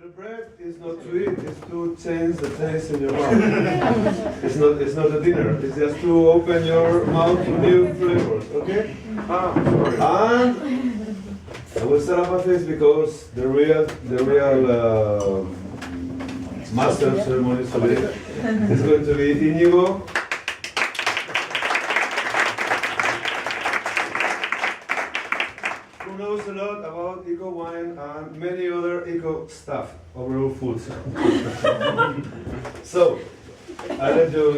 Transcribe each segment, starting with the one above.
the bread is not to eat, it's to change the taste in your mouth. It's not a dinner, it's just to open your mouth to new flavors, okay? And I will start off with this because the real master of ceremonies today is going to be Íñigo. Who knows a lot about EcoWINE and many other eco stuff, overall foods. So, I let you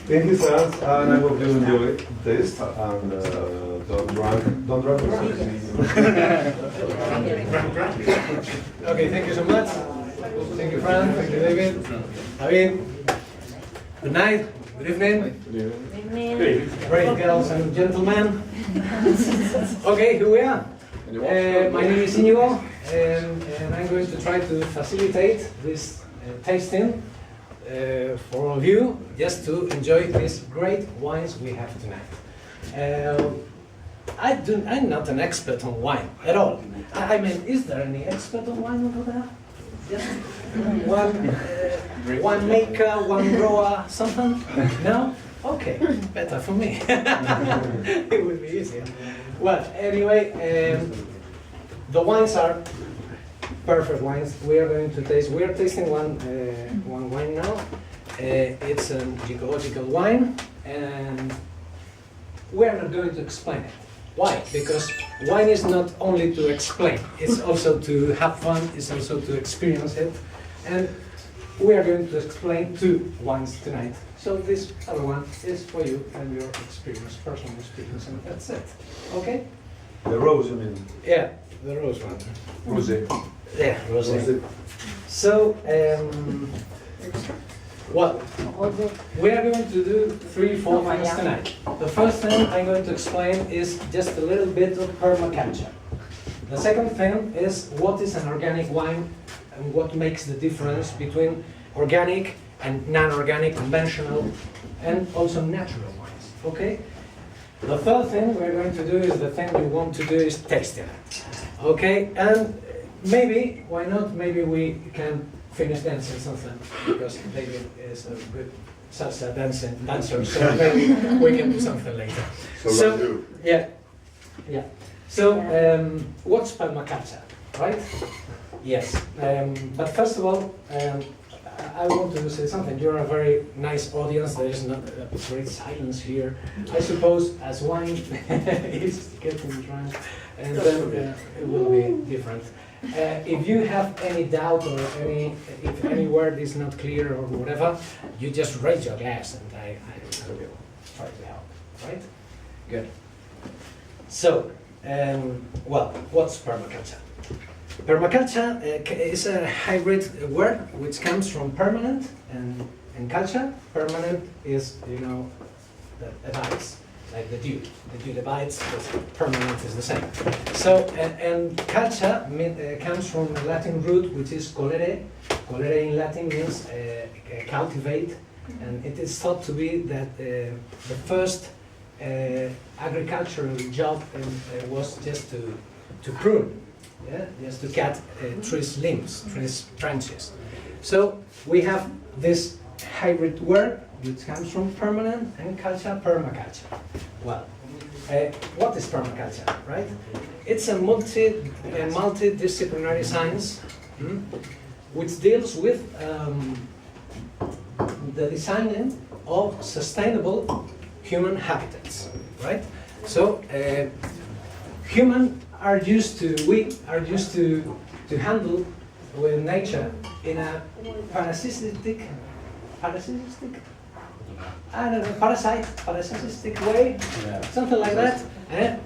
in his hands, and I hope you enjoy this. And don't drink. Okay, thank you so much. Thank you, Fran. Thank you, David. David. Good night. Good evening. Great girls and gentlemen. Okay, here we are. My name is Íñigo, and I'm going to try to facilitate this tasting for all of you, just to enjoy these great wines we have tonight. I'm not an expert on wine at all. I mean, is there any expert on wine over there? Just one maker, one grower, something? No? Okay, better for me. It would be easier. Well, anyway, the wines are perfect wines. We are going to taste. We are tasting one wine now. It's an ecological wine, and we are not going to explain it. Why? Because wine is not only to explain, it's also to have fun, it's also to experience it. And we are going to explain 2 wines tonight. So this other one is for you and your experience, personal experience, and that's it. Okay? The rose, you mean? Yeah, the rose one. Rosé. Yeah, rosé. So, well, we are going to do 3-4 things tonight. The first thing I'm going to explain is just a little bit of permaculture. The second thing is what is an organic wine and what makes the difference between organic and non-organic, conventional, and also natural wines. Okay? The third thing we're going to do is the thing we want to do is tasting it. Okay? And maybe, why not, maybe we can finish dancing something, because David is a good salsa dancer, so maybe we can do something later. So yeah. So, what's permaculture, right? Yes. But first of all, I want to say something. You're a very nice audience. There is not a great silence here. I suppose as wine is getting drunk, and then it will be different. If you have any doubt or if any word is not clear or whatever, you just raise your glass and I will try to help. Right? Good. So, well, what's permaculture? Permaculture is a hybrid word which comes from permanent and culture. Permanent is, you know, the abides, like the dew. The dew abides, but permanent is the same. So, and culture comes from the Latin root, which is colere. Colere in Latin means cultivate, and it is thought to be that the first agricultural job was just to prune. Yeah, just to cut trees limbs, trees branches. So we have this hybrid word which comes from permanent and culture, permaculture. Well, what is permaculture, right? It's a multidisciplinary science which deals with the designing of sustainable human habitats, right? So we are used to handle with nature in a parasitic way, something like that.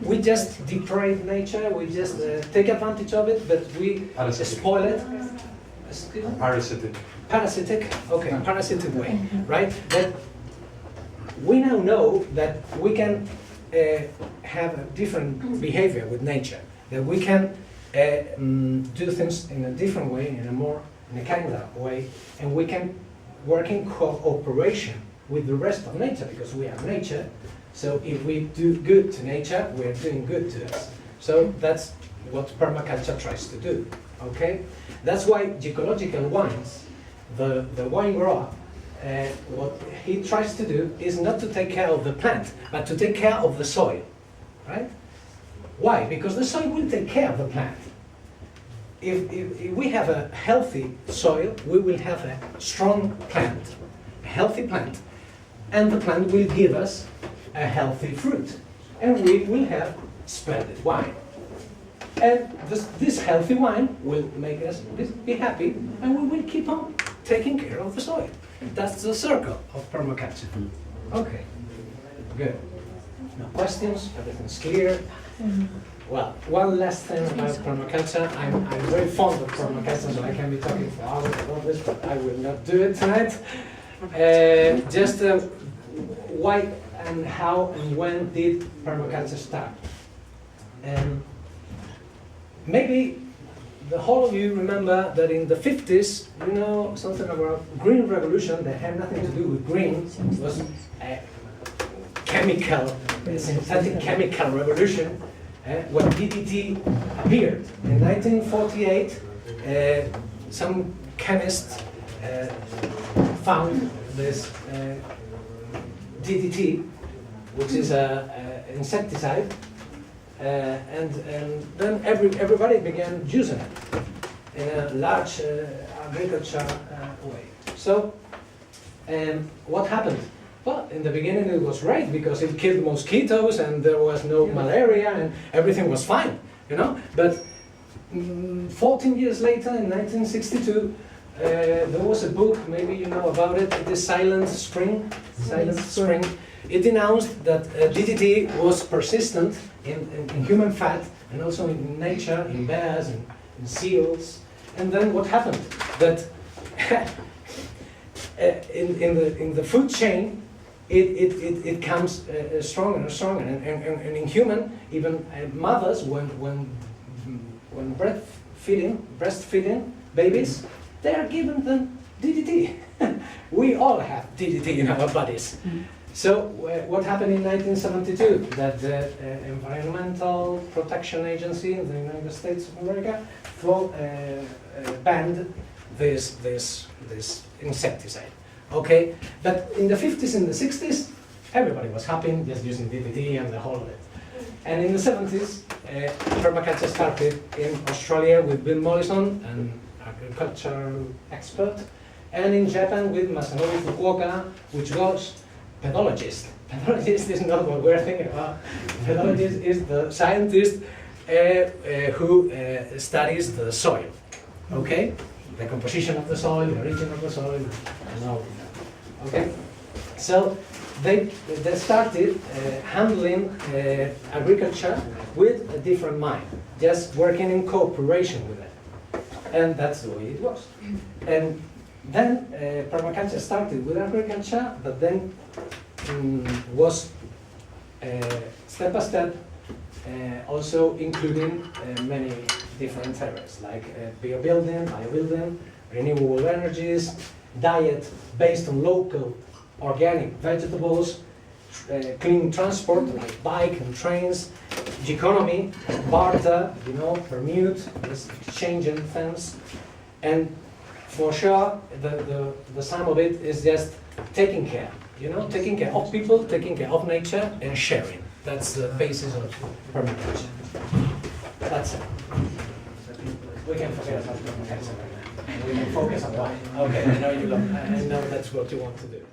We just deprave nature, we just take advantage of it, but we spoil it. Parasitic, okay, parasitic way, right? But we now know that we can have a different behavior with nature, that we can do things in a different way, in a kinder way, and we can work in cooperation with the rest of nature, because we are nature. So if we do good to nature, we are doing good to us. So that's what permaculture tries to do. Okay, that's why ecological wines, the wine grower, what he tries to do is not to take care of the plant, but to take care of the soil, right? Why? Because the soil will take care of the plant. If we have a healthy soil, we will have a strong plant, a healthy plant, and the plant will give us a healthy fruit, and we will have splendid wine. And this healthy wine will make us be happy, and we will keep on taking care of the soil. That's the circle of permaculture. Okay, good. No questions? Everything's clear? Well, one last thing about permaculture. I'm very fond of permaculture, so I can be talking for hours about this, but I will not do it tonight. Just why and how and when did permaculture start? Maybe the whole of you remember that in the 50s, you know, something about green revolution that had nothing to do with green, was a synthetic chemical revolution when DDT appeared. In 1948, some chemists found this DDT, which is an insecticide, and then everybody began using it in a large agriculture way. So, what happened? Well, in the beginning it was great because it killed mosquitoes and there was no malaria and everything was fine, you know. But 14 years later, in 1962, there was a book, maybe you know about it, it is Silent Spring. Silent Spring. It denounced that DDT was persistent in human fat and also in nature, in bears and in seals. And then what happened? That in the food chain, it comes stronger and stronger. And in human, even mothers, when breastfeeding babies, they are given them DDT. We all have DDT in our bodies. So what happened in 1972? That the Environmental Protection Agency in the United States of America banned this insecticide. Okay, but in the 50s and the 60s, everybody was happy just using DDT and the whole of it. And in the 70s, permaculture started in Australia with Bill Mollison, an agricultural expert, and in Japan with Masanori Fukuoka, which was pedologist. Pedologist is not what we're thinking about. Pedologist is the scientist who studies the soil. Okay, the composition of the soil, the origin of the soil, and all of that. Okay, so they started handling agriculture with a different mind, just working in cooperation with it, and that's the way it was. And then permaculture started with agriculture, but then was step by step also including many different areas like biobuilding, renewable energies, diet based on local organic vegetables, clean transport like bike and trains, economy, barter, you know, permute, exchanging things, and for sure the sum of it is just taking care, you know, taking care of people, taking care of nature, and sharing. That's the basis of permaculture. That's it. We can forget about permaculture right now. We can focus on why. Okay, I know that's what you want to do.